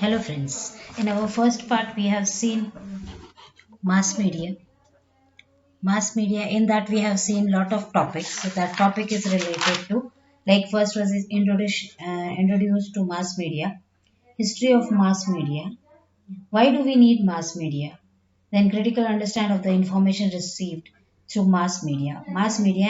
Hello friends. In our first part we have seen mass media. Mass media in that we have seen lot of topics. So that topic is related to like first was is introduced to mass media, history of mass media. Why do we need mass media? Then critical understand of the information received through mass media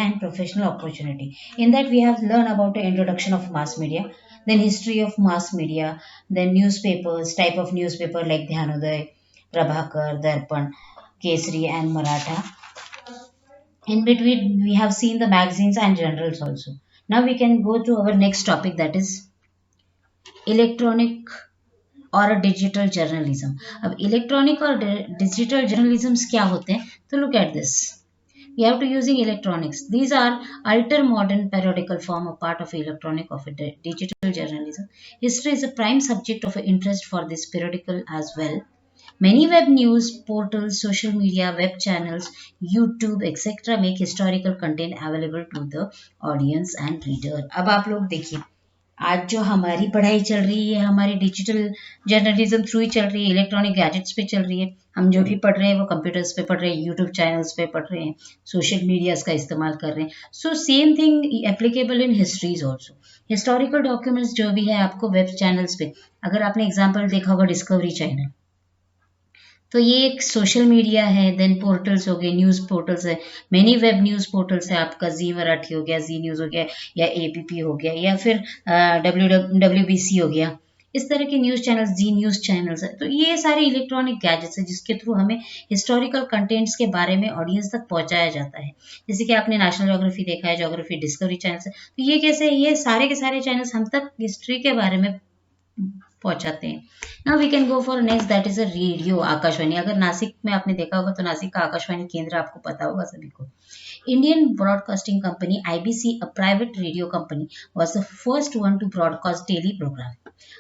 and professional opportunity. In that we have learned about the introduction of mass media, then history of mass media, then newspapers, type of newspaper like Dhyanoday, Prabhakar, Darpan, Kesari and Maratha. In between we have seen the magazines and journals also. Now we can go to our next topic, that is electronic और digital journalism. अब electronic और digital journalism क्या होते हैं, तो look at this. We have to using electronics. These are ultra modern periodical form or part of electronic of a digital journalism. History is a prime subject of interest for this periodical as well. Many web news portals, social media, web channels, YouTube, etc. make historical content available to the audience and reader. अब आप लोग देखिए, आज जो हमारी पढ़ाई चल रही है हमारी डिजिटल जर्नलिज्म थ्रू ही चल रही है, इलेक्ट्रॉनिक गैजेट्स पे चल रही है. हम जो भी पढ़ रहे हैं वो कंप्यूटर्स पे पढ़ रहे हैं, यूट्यूब चैनल्स पे पढ़ रहे हैं, सोशल मीडियाज का इस्तेमाल कर रहे हैं. So same thing applicable in histories also. Historical documents जो भी है आपको वेब चैनल्स पे, अगर आपने एग्जाम्पल देखा होगा डिस्कवरी चैनल, तो ये एक सोशल मीडिया है. देन पोर्टल्स हो गए, न्यूज़ पोर्टल्स है, मेनी वेब न्यूज़ पोर्टल्स है. आपका जी मराठी हो गया, जी न्यूज़ हो गया, या एबीपी हो गया, या फिर WBC हो गया. इस तरह के न्यूज़ चैनल्स, जी न्यूज़ चैनल्स है. तो ये सारे इलेक्ट्रॉनिक गैजेट्स है जिसके थ्रू हमें हिस्टोरिकल कंटेंट्स के बारे में ऑडियंस तक पहुंचाया जाता है. जैसे कि आपने नेशनल ज्योग्राफी देखा है, ज्योग्राफी डिस्कवरी चैनल्स है. तो ये कैसे, ये सारे के सारे चैनल्स हम तक हिस्ट्री के बारे में पहुंचाते हैं. Now we can go for next, that is a radio, Akashvani. अगर नासिक में आपने देखा होगा तो नासिक का आकाशवाणी केंद्र आपको पता होगा सभी को. Indian broadcasting company IBC, a private radio company, was the first one to broadcast daily program.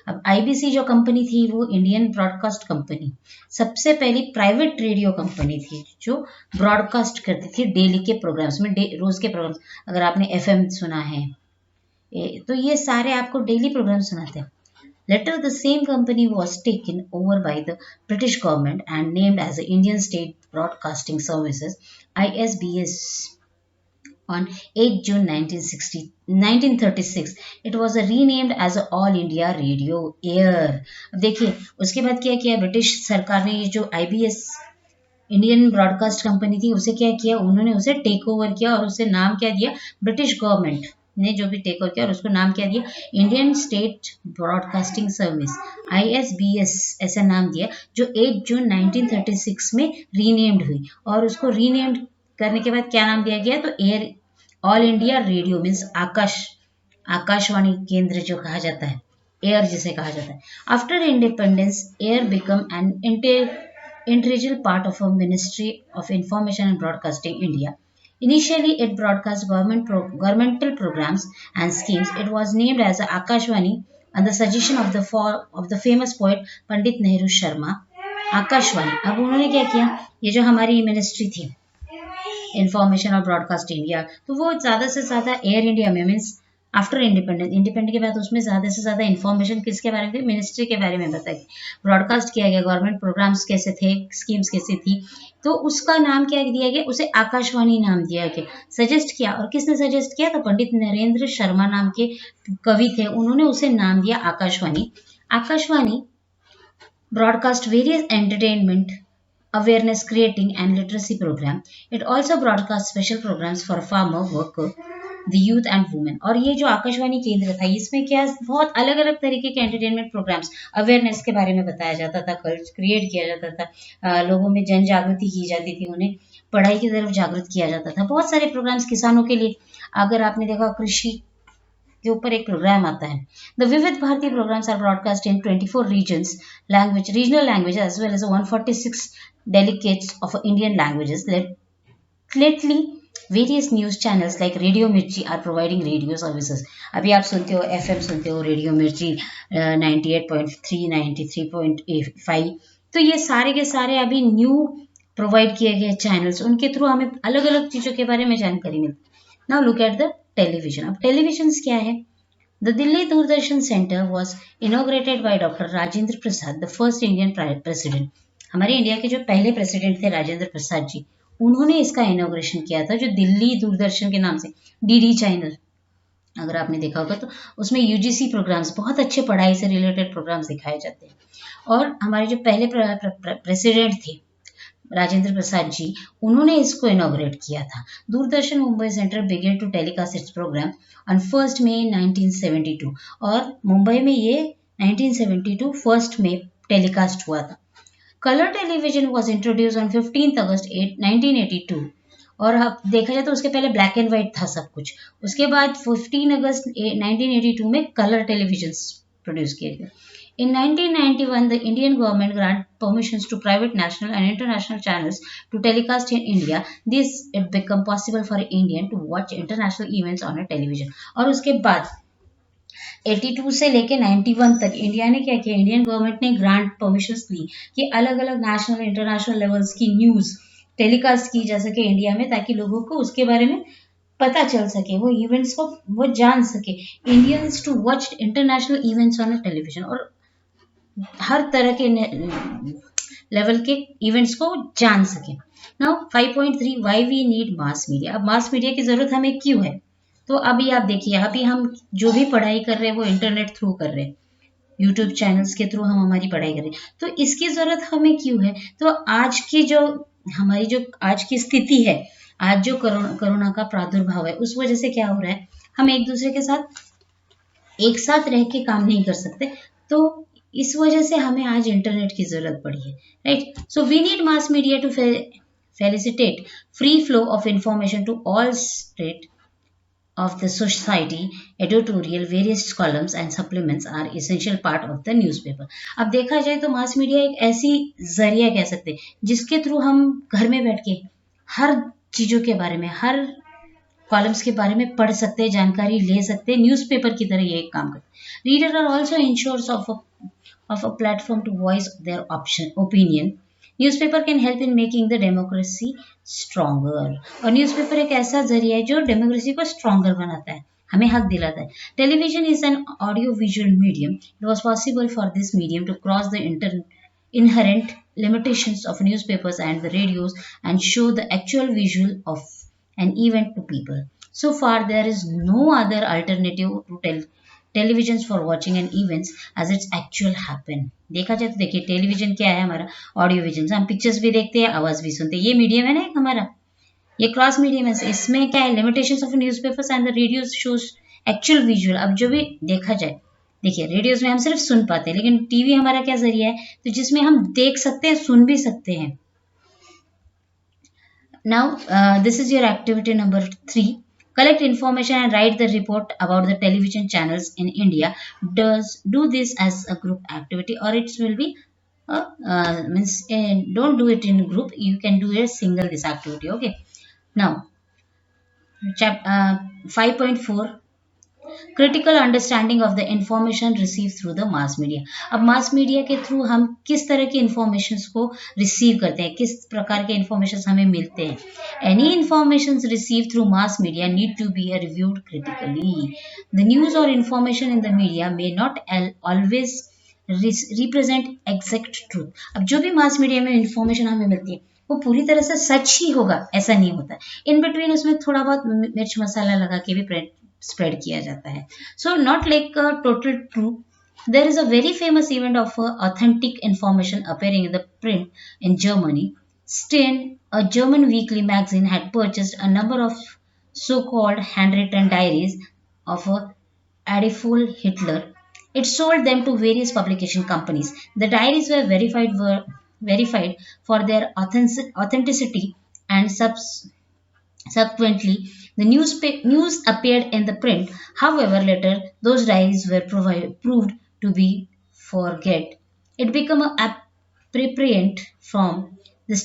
अब आईबीसी जो कंपनी थी वो इंडियन ब्रॉडकास्ट कंपनी सबसे पहली प्राइवेट रेडियो कंपनी थी जो ब्रॉडकास्ट करती थी डेली के प्रोग्राम्स में, रोज के प्रोग्राम्स. अगर आपने एफएम सुना है, तो ये सारे आपको डेली प्रोग्राम सुनाते हैं. Later, the same company was taken over by the British government and named as the Indian State Broadcasting Services (ISBS) on 8 June 1936. It was renamed as All India Radio Air. अब देखिए उसके बाद क्या किया British सरकार ने, ये जो IBS इंडियन ब्रॉडकास्ट कंपनी थी उसे क्या किया, उन्होंने उसे टेक ओवर किया और उसे नाम क्या दिया, ब्रिटिश गवर्नमेंट ने जो भी टेक ओवर किया और उसको नाम क्या दिया, Indian state broadcasting service ISBS ऐसा नाम दिया, जो 8 जून 1936 में रीनेम्ड हुई. और उसको रीनेम्ड करने के बाद क्या नाम दिया गया, तो air all India radio means Akashvani केंद्र जो कहा जाता है, एयर जिसे कहा जाता है. After independence air become an integral part of a Ministry of Information and Broadcasting India. Initially, it broadcast governmental programs and schemes. It was named as Akashvani on the suggestion of the famous poet Pandit Nehru Sharma. Akashvani. अब उन्होंने क्या किया, ये जो हमारी ministry थी information और broadcast India, तो वो ज़्यादा से ज़्यादा एयर इंडिया में मीन्स आफ्टर इंडिपेंडेंट के बाद उसमें ज़्यादा से ज़्यादा इन्फॉर्मेशन किसके बारे में थी, मिनिस्ट्री के बारे में बताई, ब्रॉडकास्ट किया गया, गवर्नमेंट प्रोग्राम्स कैसे थे, स्कीम्स कैसी थी. तो उसका नाम क्या दिया गया, उसे आकाशवाणी नाम दिया गया. सजेस्ट किया, और किसने सजेस्ट किया, तो पंडित नरेंद्र शर्मा नाम के कवि थे, उन्होंने उसे नाम दिया Akashvani. Akashvani broadcast various entertainment, awareness creating and literacy program. It also broadcast special programs for farmer, worker, the youth and women. और ये जो आकाशवाणी केंद्र था इसमें क्या बहुत अलग अलग तरीके के एंटरटेनमेंट प्रोग्राम्स, अवेयरनेस के बारे में बताया जाता था, कल्चर क्रिएट किया जाता था, लोगों में जन जागृति की जाती थी, उन्हें पढ़ाई की तरफ जागृत किया जाता था. बहुत सारे प्रोग्राम्स किसानों के लिए, अगर आपने देखा कृषि के ऊपर एक प्रोग्राम आता है. The Vividh Bharati programs are broadcast in 24 regional language as well as 146 dialects of Indian languages. Lately, various news channels like radio Mirchi are providing radio services. अभी आप सुनते हो एफएम, सुनते हो रेडियो मिर्ची 98.3, 93.5. तो ये सारे के सारे अभी न्यू प्रोवाइड किए गए चैनल्स, उनके थ्रू हमें अलग अलग चीज़ों के बारे में जानकारी मिलती. Now look at the television. अब टेलीविजन क्या है, The Delhi Doordarshan Center was inaugurated by Dr. Rajendra Prasad, the first Indian president. हमारे इंडिया के जो पहले प्रेसिडेंट थे राजेंद्र प्रसाद जी, उन्होंने इसका इनोग्रेशन किया था, जो दिल्ली दूरदर्शन के नाम से डीडी चैनल, अगर आपने देखा होगा तो उसमें यूजीसी प्रोग्राम्स, बहुत अच्छे पढ़ाई से रिलेटेड प्रोग्राम्स दिखाए जाते हैं। और हमारे जो पहले प्रेसिडेंट थे राजेंद्र प्रसाद जी, उन्होंने इसको इनॉग्रेट किया था। Doordarshan Mumbai centre began to telecast its program on 1 May 1972, और मुंबई में ये 1972 1 मई टेलीकास्ट हुआ था। Colour television was introduce on 15 अगस्त 1982, और अब देखा जाए तो उसके पहले ब्लैक एंड व्हाइट था सब कुछ। उसके बाद 15 अगस्त 1982 में कलर टेलीविजन प्रोड्यूस किए गए। In 1991, the Indian government granted permissions to private national and international channels to telecast in India. This it became possible for Indian to watch international events on a television. और उसके बाद 82 से लेके 91 तक India ने क्या किया, इंडियन गवर्नमेंट ने ग्रांट परमिशंस दी कि अलग अलग नेशनल इंटरनेशनल लेवल्स की न्यूज़ टेलीकास्ट की जा सके इंडिया में, ताकि लोगों को उसके बारे में पता चल सके, वो इवेंट्स को वो जान सके। Indians to watch international events on a television, और हर तरह के लेवल के इवेंट्स को जान सके। Now 5.3 why we need mass media. अब मास मीडिया की जरूरत हमें क्यों है? तो अभी आप देखिए, अभी हम जो भी पढ़ाई कर रहे हैं वो इंटरनेट थ्रू कर रहे हैं, यूट्यूब चैनल्स के थ्रू हम हमारी पढ़ाई कर रहे हैं, तो इसकी जरूरत हमें क्यों है? तो आज की जो हमारी जो आज की स्थिति है, आज जो कोरोना का प्रादुर्भाव है, उस वजह से क्या हो रहा है, हम एक दूसरे के साथ एक साथ रह के काम नहीं कर सकते, तो इस वजह से हमें आज इंटरनेट की जरूरत पड़ी है, right? So we need mass media to facilitate free flow of information to all state of the society. Editorial, various columns and supplements are essential part of the newspaper. अब देखा जाए तो मास मीडिया एक ऐसी जरिया कह सकते हैं जिसके थ्रू हम घर में बैठ के हर चीजों के बारे में, हर कॉलम्स के बारे में पढ़ सकते हैं, जानकारी ले सकते हैं, न्यूज़पेपर की तरह ये एक काम करते हैं। Reader are also ensures of a platform to voice their opinion. Newspaper can help in making the democracy stronger. और न्यूज़पेपर एक ऐसा जरिया है जो डेमोक्रेसी को स्ट्रॉन्गर बनाता है, हमें हक दिलाता है। Television is an audio visual medium. It was possible for this medium to cross the inherent limitations of newspapers and the radios and show the actual visual of an event to people. So far, there is no other alternative to televisions for watching an events as it's actual happen. देखा जाए तो देखिए, television क्या है हमारा, audio vision, हम pictures भी देखते हैं, आवाज भी सुनते हैं, ये मीडियम है ना एक हमारा, ये क्रॉस मीडियम है। इसमें क्या है, limitations of newspapers and the radio shows actual visual. अब जो भी देखा जाए, देखिए रेडियोज में हम सिर्फ सुन पाते हैं, लेकिन टीवी हमारा क्या जरिया है, तो जिसमें हम देख सकते हैं, सुन भी सकते हैं। Now, this is your activity number 3. Collect information and write the report about the television channels in India. Do this as a group activity, or it will be means don't do it in group. You can do a single this activity. Okay. Now, 5.4. Critical understanding of the information receive through the mass media. अब mass media के through हम किस तरह की information को receive करते हैं, किस प्रकार के इंफॉर्मेशन हमें मिलते हैं। Any information receive through mass media need to be reviewed critically. The news और information in the media may not always represent exact truth. अब जो भी मास मीडिया में इंफॉर्मेशन हमें मिलती है वो पूरी तरह से सच ही होगा ऐसा नहीं होता, इन बिटवीन उसमें थोड़ा बहुत मिर्च मसाला लगा के भी spread किया जाता है। So not like a total true. There is a very famous event of authentic information appearing in the print in Germany. Stern, a German weekly magazine, had purchased a number of so-called handwritten diaries of Adolf Hitler. It sold them to various publication companies. The diaries were verified for their authenticity, and subsequently, the news appeared in the print. However, later those diaries were proved to be forged. It became apparent from this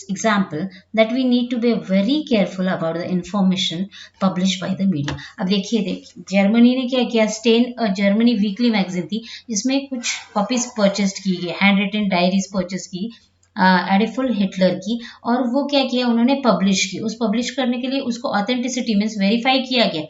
example that we need to be very careful about the information published by the media. अब देखिए Germany ने क्या किया, stand Germany weekly magazine थी जिसमें कुछ copies purchase की गई, हैंड रिटन डायरीज परचेज की एडोल्फ हिटलर की, और वो क्या किया उन्होंने पब्लिश की। उस पब्लिश करने के लिए उसको ऑथेंटिसिटी मीन्स वेरीफाई किया गया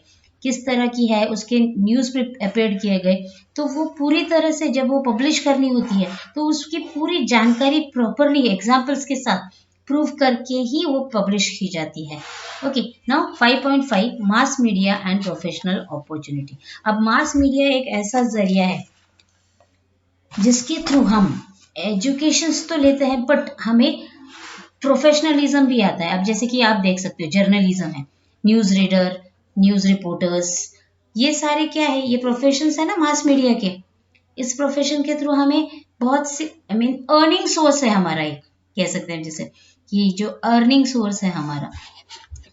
किस तरह की है, उसके न्यूज़ प्रिपेयर किए गए, तो वो पूरी तरह से जब वो पब्लिश करनी होती है तो उसकी पूरी जानकारी प्रॉपरली एग्जाम्पल्स के साथ प्रूव करके ही वो पब्लिश की जाती है। Okay, now 5.5 mass media and professional opportunity. अब मास मीडिया एक ऐसा जरिया है जिसके थ्रू हम एजुकेशंस तो लेते हैं बट हमें प्रोफेशनलिज्म भी आता है। अब जैसे कि आप देख सकते हो जर्नलिज्म है, न्यूज़ रीडर, न्यूज़ रिपोर्टर्स, ये सारे क्या है, ये प्रोफेशंस है ना मास मीडिया के। इस प्रोफेशन के थ्रू हमें बहुत सी अर्निंग सोर्स है हमारा, एक कह सकते हैं जैसे कि जो अर्निंग सोर्स है हमारा।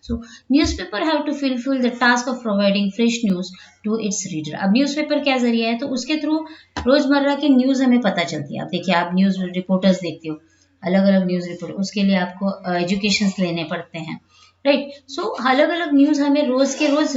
So, newspaper have to fulfill the task of providing fresh news to its reader. अब न्यूज़पेपर क्या जरिया है, तो उसके थ्रू रोजमर्रा की न्यूज़ हमें पता चलती है। आप देखिए, आप न्यूज़ रिपोर्टर्स देखते हो, अलग अलग न्यूज़ रिपोर्ट, उसके लिए आपको एजुकेशन लेने पड़ते हैं, राइट। सो अलग अलग न्यूज़ हमें रोज के रोज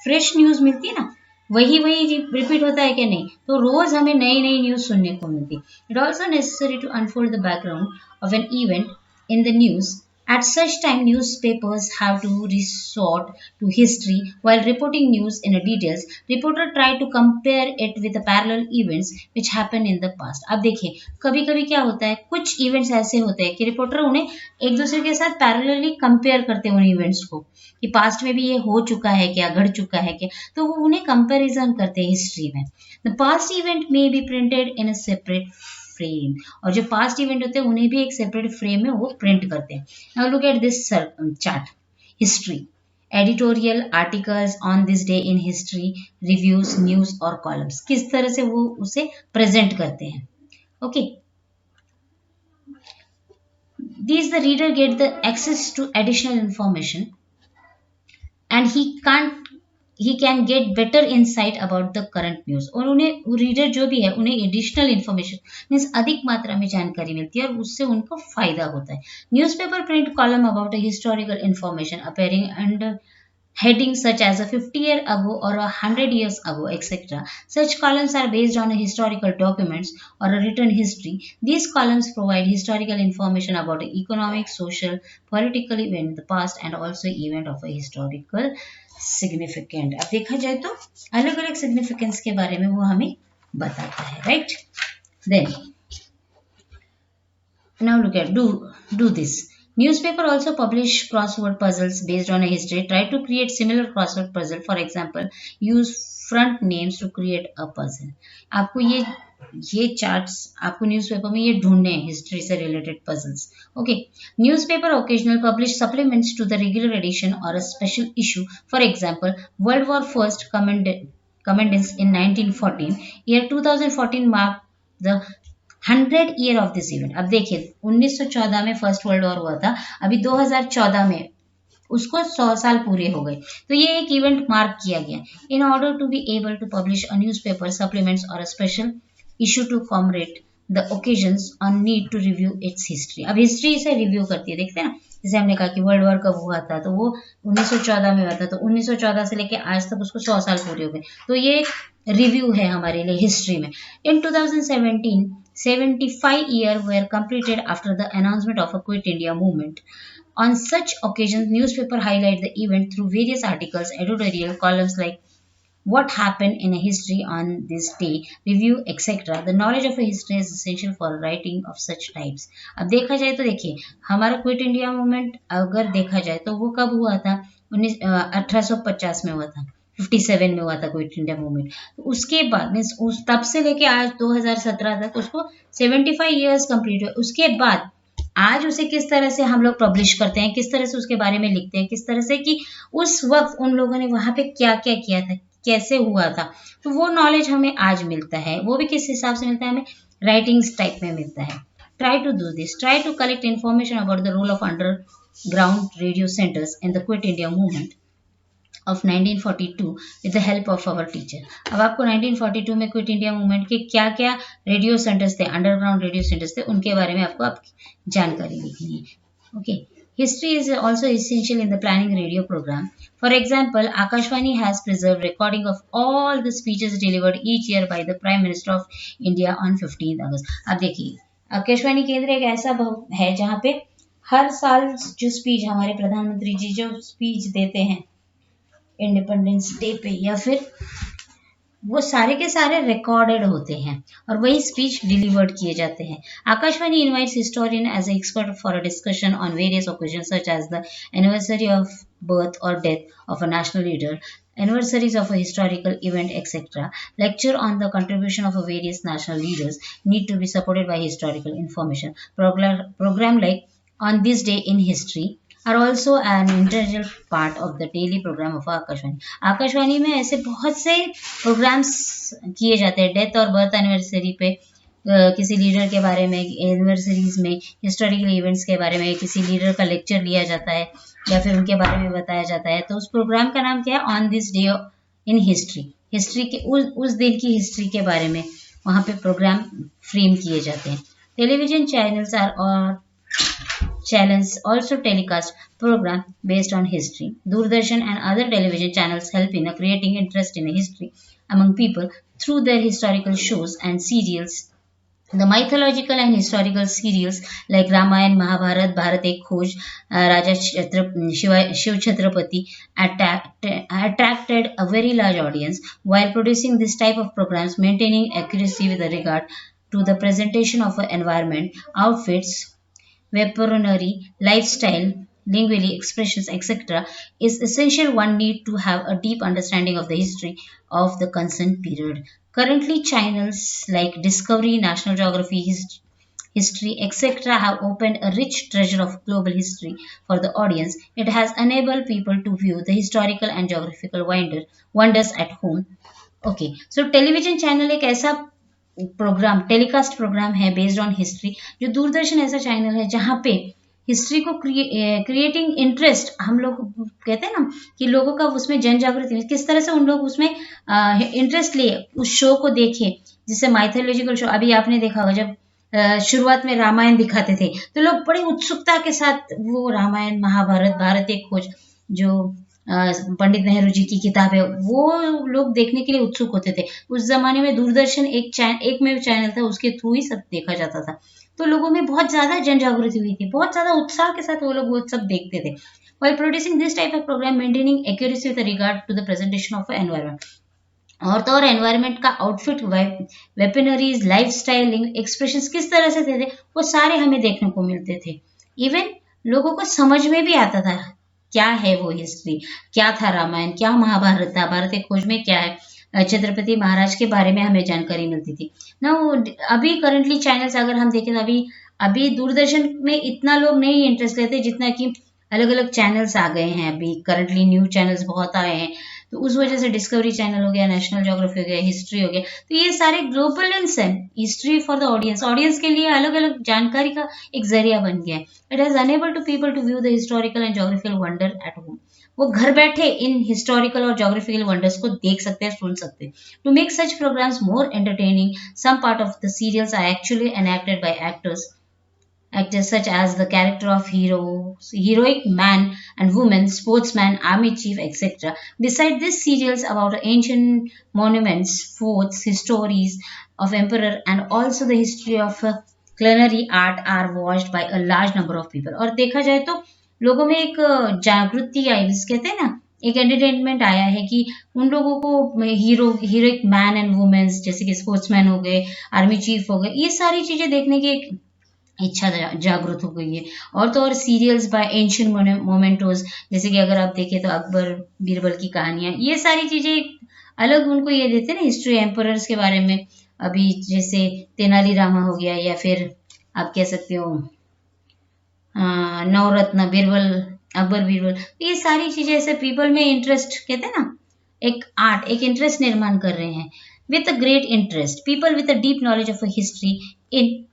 फ्रेश न्यूज़ मिलती है ना, वही वही रिपीट होता है कि नहीं, तो रोज हमें नई नई न्यूज़ सुनने को मिलती है। It also necessary to unfold the background of an event in the news. At such time, newspapers have to resort to history while reporting news in details. Reporter try to compare it with the parallel events which happened in the past. अब देखिए, कभी कभी क्या होता है, कुछ events ऐसे होते हैं कि रिपोर्टर उन्हें एक दूसरे के साथ पैरेलली कंपेयर करते हैं उन इवेंट्स को, कि पास्ट में भी ये हो चुका है क्या, घट चुका है क्या, तो वो उन्हें कंपैरिजन करते हैं हिस्ट्री में। The past event may be printed in a separate frame, और जो पास्ट इवेंट होते हैं उन्हें भी एक सेपरेट फ्रेम में वो प्रिंट करते हैं। Now look at this chart, history, editorial articles on this day in history, reviews, news और कॉलम्स, किस तरह से वो उसे प्रेजेंट करते हैं। Okay, these the reader get the access to additional information and he can get better insight about the current news, और उन्हें रीडर जो भी है उन्हें एडिशनल इन्फॉर्मेशन मीन्स अधिक मात्रा में जानकारी मिलती है और उससे उनको फायदा होता है। Newspaper print column about a historical information appearing under headings such as a 50-year ago or a 100 years ago, etc. Such columns are based on a historical documents or a written history. These columns provide historical information about the economic, social, political event in the past and also event of a historical significant. अब देखा जाए तो अलग अलग significance के बारे में वो हमें बताता है, right. Then now look at do this. Newspaper also publish crossword puzzles based on a history. Try to create similar crossword puzzle. For example, use front names to create a puzzle. आपको ये charts आपको newspaper में ये ढूंढने हैं, history से related puzzles. Okay, newspaper occasional publish supplements to the regular edition और a special issue. For example, world war first commences in 1914, year 2014 mark the 100 year of this event. अब देखिए, 1914 में फर्स्ट वर्ल्ड वॉर हुआ था, अभी 2014 में उसको 100 साल पूरे हो गए, तो ये एक इवेंट मार्क किया गया। In order to be able to publish a newspaper supplements और a special issue to commemorate the occasions on need to review its history. अब हिस्ट्री से रिव्यू करती है, देखते हैं ना, जैसे हमने कहा कि वर्ल्ड वॉर कब हुआ था, तो वो 1914 में हुआ था, तो 1914 से लेके आज तक उसको 100 साल पूरे हो गए, तो ये एक रिव्यू है हमारे लिए हिस्ट्री में। इन 2017 75 years were completed after the announcement of a Quit India movement. On such occasions, newspaper highlight the event through various articles, editorial columns like what happened in a history on this day, review, etc. The knowledge of a history is essential for writing of such types. अब देखा जाए तो देखिए, हमारा quit India movement अगर देखा जाए तो वो कब हुआ था, 1850 में हुआ था, 57 में हुआ था क्विट इंडिया मूवमेंट। तो उसके बाद मीन्स उस तब से लेके आज 2017 तक उसको 75 ईयर्स कंप्लीट हुए। उसके बाद आज उसे किस तरह से हम लोग पब्लिश करते हैं, किस तरह से उसके बारे में लिखते हैं, किस तरह से कि उस वक्त उन लोगों ने वहां पे क्या क्या किया था, कैसे हुआ था, तो वो नॉलेज हमें आज मिलता है। वो भी किस हिसाब से मिलता है, हमें राइटिंग्स टाइप में मिलता है। Try to do this, try to collect information about the role of underground radio centres in the quit India movement of 1942 with the help of our teacher. अब आपको 1942 में क्विट इंडिया मूवमेंट के क्या क्या radio centres थे, underground radio centres थे, उनके बारे में आपको आपकी जानकारी लिखनी है। Okay, history is also essential in the planning radio program. For example, Akashvani has preserved recording of all the speeches delivered each year by the Prime Minister of India on 15th August. अब देखिए, आकाशवाणी केंद्र एक ऐसा है जहाँ पे हर साल जो स्पीच हमारे प्रधानमंत्री जी जो स्पीच देते हैं इंडिपेंडेंस डे पे, या फिर वो सारे के सारे रिकॉर्डेड होते हैं और वही स्पीच डिलीवर्ड किए जाते हैं. Akashvani invites historian as a expert for a discussion on various occasion such as the anniversary of birth or death of a national leader, anniversaries of a historical event, etc. Lecture on the contribution of a various national leaders need to be supported by historical information. Program like On This Day in History are also an integral part of the daily program of Akashvani. Akashvani में ऐसे बहुत से programmes किए जाते हैं death और birth anniversary पे, किसी लीडर के बारे में, एनिवर्सरीज में हिस्टोरिकल इवेंट्स के बारे में किसी लीडर का लेक्चर लिया जाता है या फिर उनके बारे में बताया जाता है. तो उस प्रोग्राम का नाम क्या है? On this day in history. History के उस दिन की हिस्ट्री के बारे में वहाँ पे प्रोग्राम फ्रेम किए जाते हैं. टेलीविजन चैनल्स आर और channels also telecast program based on history. Doordarshan and other television channels help in creating interest in history among people through their historical shows and serials. The mythological and historical serials like Ramayana, Mahabharat, Bharat Ek Khoj, Raja Shiv Chhatrapati attracted a very large audience. While producing this type of programs, maintaining accuracy with regard to the presentation of an environment, outfits, weaponry, lifestyle, lingually expressions, etc., is essential. One need to have a deep understanding of the history of the concerned period. Currently, channels like Discovery, National Geography, History, etc., have opened a rich treasure of global history for the audience. It has enabled people to view the historical and geographical wonders at home. Okay, so television channel एक ऐसा programme, telecast programme है based on history. जो दूरदर्शन ऐसा channel है जहाँ पे history को creating interest, हम लोग कहते हैं ना कि लोगों का उसमें जन जागृति, किस तरह से उन लोग उसमें इंटरेस्ट लिए, उस शो को देखे. जिससे माइथोलॉजिकल शो अभी आपने देखा होगा, जब शुरुआत में रामायण दिखाते थे तो लोग बड़ी उत्सुकता के साथ वो रामायण, महाभारत, भारत एक खोज, जो पंडित नेहरू जी की किताब है, वो लोग देखने के लिए उत्सुक होते थे. उस जमाने में दूरदर्शन एक में चैनल था, उसके थ्रू ही सब देखा जाता था. तो लोगों में बहुत ज्यादा जन जागृति हुई थी, बहुत ज्यादा उत्साह के साथ वो लोग वो सब देखते थे. While producing this type of program, maintaining accuracy with regard to the presentation of environment. और एनवायरनमेंट का आउटफिट, वेपनरीज, लाइफ स्टाइलिंग, एक्सप्रेशन किस तरह से थे वो सारे हमें देखने को मिलते थे. इवन लोगों को समझ में भी आता था क्या है वो हिस्ट्री, क्या था रामायण, क्या महाभारत था, भारत एक खोज में क्या है, छत्रपति महाराज के बारे में हमें जानकारी मिलती थी ना. अभी करंटली चैनल्स अगर हम देखें तो अभी दूरदर्शन में इतना लोग नहीं इंटरेस्ट लेते जितना कि अलग अलग चैनल्स आ गए हैं. अभी करंटली न्यू चैनल्स बहुत आए हैं, तो उस वजह से डिस्कवरी चैनल हो गया, नेशनल ज्योग्राफी हो गया, हिस्ट्री हो गया. तो ये सारे ग्लोबलेंस हैं. हिस्ट्री फॉर द ऑडियंस के लिए अलग अलग जानकारी का एक जरिया बन गया है. It has enable to people to view the historical and geographical wonder at home. वो घर बैठे इन हिस्टोरिकल और ज्योग्राफिकल वंडर्स को देख सकते हैं, सुन सकते हैं. To make such programmes more entertaining, some part of the serials are actually enacted by actors such as the character of heroic man and woman, sportsman, army chief, etc. Beside these serials about ancient monuments, forts, histories of emperor, and also the history of culinary art are watched by a large number of people. और देखा जाए तो लोगों में एक जागृति आई, कहते हैं ना, एक एंटरटेनमेंट आया है कि उन लोगों को हीरोइक मैन एंड वुमेन्स, जैसे कि स्पोर्ट्समैन हो गए, आर्मी चीफ हो गए, ये सारी चीजें देखने की एक इच्छा जागृत हो गई है. और तो और सीरियल्स बाय एंशियंट मोमेंटोज, जैसे कि अगर आप देखें तो अकबर बीरबल की कहानियां, ये सारी चीजें अलग उनको ये देते हैं ना हिस्ट्री, एम्परर्स के बारे में. अभी जैसे तेनालीरामा हो गया, या फिर आप कह सकते हो नवरत्न, बीरबल, अकबर बीरबल, ये सारी चीजें ऐसे पीपल में इंटरेस्ट, कहते हैं ना, एक आर्ट, एक इंटरेस्ट निर्माण कर रहे हैं. With a great interest, people with a deep knowledge of a history in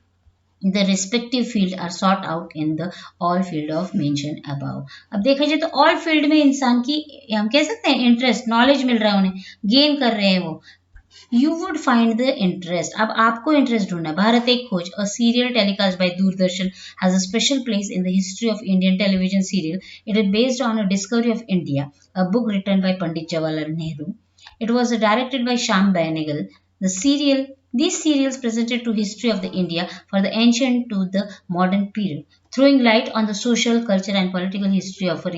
the respective field are sought out in the all field of mentioned above. अब देखा जाए तो all field में इंसान की, हम कह सकते हैं, इंटरेस्ट, नॉलेज मिल रहा है उन्हें, गेन कर रहे हैं वो. You would find the interest. अब आपको इंटरेस्ट ढूंढना. भारत एक खोज, a serial telecast by Doordarshan, has a special place in the history of Indian television serial. It is based on a discovery of India, a book written by Pandit Jawaharlal Nehru. It was directed by Shyam Benegal. The serial These serials presented to history of the India for the ancient to the modern period, throwing light on the social, culture, and political history of a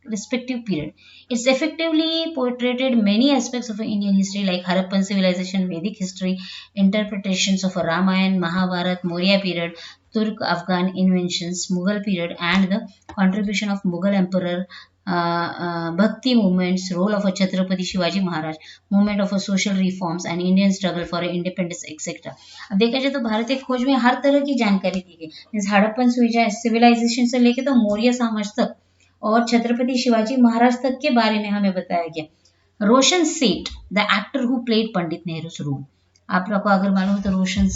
respective period. It's effectively portrayed many aspects of Indian history like Harappan civilization, Vedic history, interpretations of a Ramayana, Mahabharata, Maurya period, Turk-Afghan inventions, Mughal period, and the contribution of Mughal emperor Bhakti movements, role of a Chhatrapati Shivaji Maharaj, movement of a social reforms and Indian struggle for independence, etc. अब देखा जाए तो भारत एक खोज में हर तरह की जानकारी दी गई, मीन्स हड़प्पन सिविलाइजेशन से लेके तो मौर्य साम्राज्य तक और छत्रपति शिवाजी महाराज तक के बारे में हमें बताया गया। Roshan Seth, the actor who played Pandit Nehru role, आप लोग को अगर मालूम है तो रोशन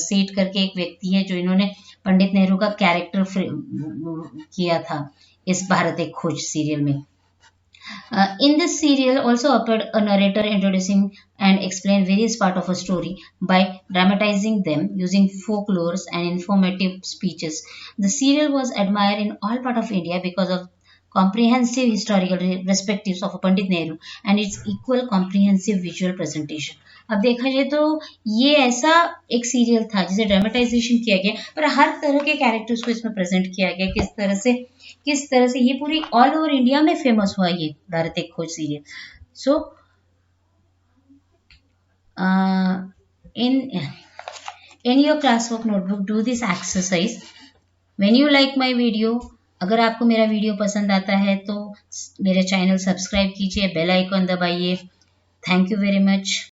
सेठ करके एक व्यक्ति है जो इन्होंने पंडित नेहरू का कैरेक्टर किया था इस भारत एक खोज सीरियल में। In this serial also appeared a narrator introducing and explain various part of a story by dramatizing them using folklores and informative speeches. The serial was admired in all part of India because of comprehensive historical perspectives of Pandit Nehru and its equal comprehensive visual presentation. अब देखा जाए तो ये ऐसा एक serial था जिसे dramatisation किया गया पर हर तरह के कैरेक्टर्स को इसमें प्रेजेंट किया गया, किस तरह से ये पूरी ऑल ओवर इंडिया में फेमस हुआ ये भारत एक खोज serial. So in in your class work notebook do this exercise when you like my video. अगर आपको मेरा वीडियो पसंद आता है तो मेरे चैनल सब्सक्राइब कीजिए, बेल आइकॉन दबाइए। Thank you very much.